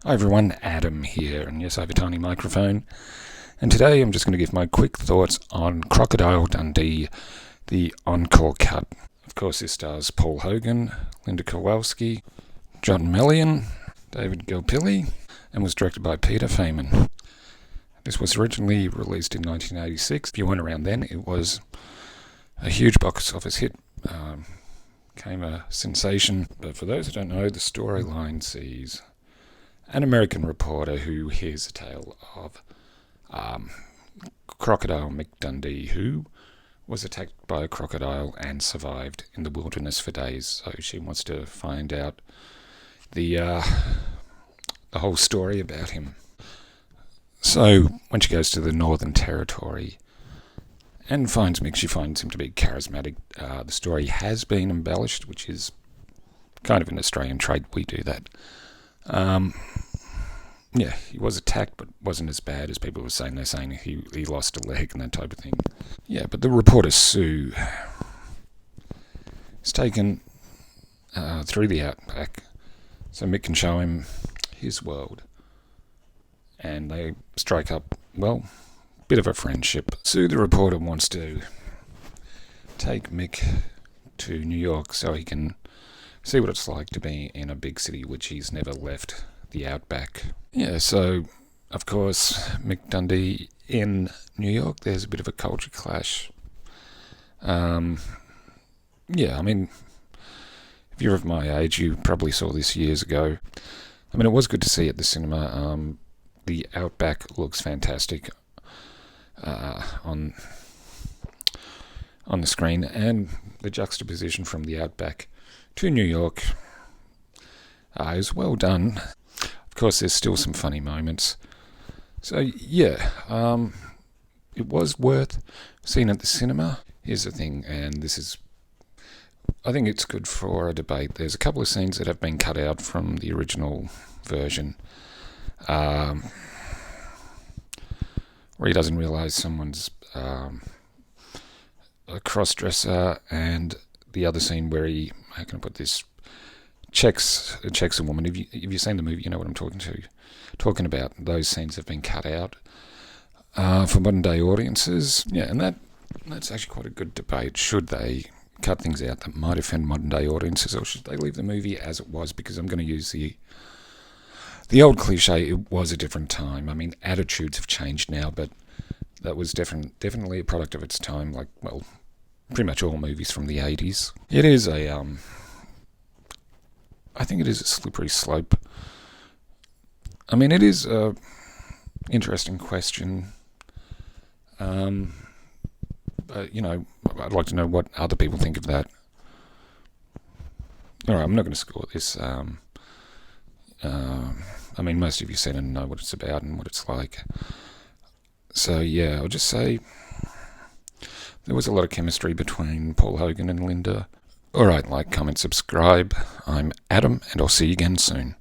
Hi everyone, Adam here, and yes, I have a tiny microphone. And today I'm just going to give my quick thoughts on Crocodile Dundee, the Encore cut. Of course, this stars Paul Hogan, Linda Kowalski, John Mellion, David Gilpilly, and was directed by Peter Feynman. This was originally released in 1986. If you weren't around then, it was a huge box office hit. Became a sensation. But for those who don't know, the storyline sees an American reporter who hears a tale of Crocodile Mick Dundee, who was attacked by a crocodile and survived in the wilderness for days. So she wants to find out the whole story about him. So when she goes to the Northern Territory and finds Mick, she finds him to be charismatic. The story has been embellished, which is kind of an Australian trait. We do that. Yeah, he was attacked, but wasn't as bad as people were saying. They're saying he lost a leg and that type of thing. Yeah, but the reporter Sue is taken through the outback so Mick can show him his world. And they strike up, well, a bit of a friendship. Sue, the reporter, wants to take Mick to New York so he can see what it's like to be in a big city, which he's never left, the outback. Yeah, so, of course, Mick Dundee in New York, there's a bit of a culture clash. Yeah, I mean, if you're of my age, you probably saw this years ago. I mean, it was good to see at the cinema. The outback looks fantastic on the screen, and the juxtaposition from the outback to New York is well done. Of course, there's still some funny moments. So, yeah, it was worth seeing at the cinema. Here's the thing, and I think it's good for a debate. There's a couple of scenes that have been cut out from the original version, where he doesn't realise someone's a cross-dresser, and the other scene where he, how can I put this, checks a woman. If you've seen the movie, you know what I'm talking about. Those scenes have been cut out for modern day audiences. Yeah, and that's actually quite a good debate. Should they cut things out that might offend modern day audiences, or should they leave the movie as it was? Because I'm going to use the old cliche, it was a different time. I mean, attitudes have changed now, but that was definitely a product of its time, like, well, pretty much all movies from the 80s. It is I think it is a slippery slope. I mean, it is a interesting question. But, you know, I'd like to know what other people think of that. All right, I'm not going to score this. I mean, most of you seem to know what it's about and what it's like. So, yeah, I'll just say there was a lot of chemistry between Paul Hogan and Linda. All right, like, comment, subscribe. I'm Adam, and I'll see you again soon.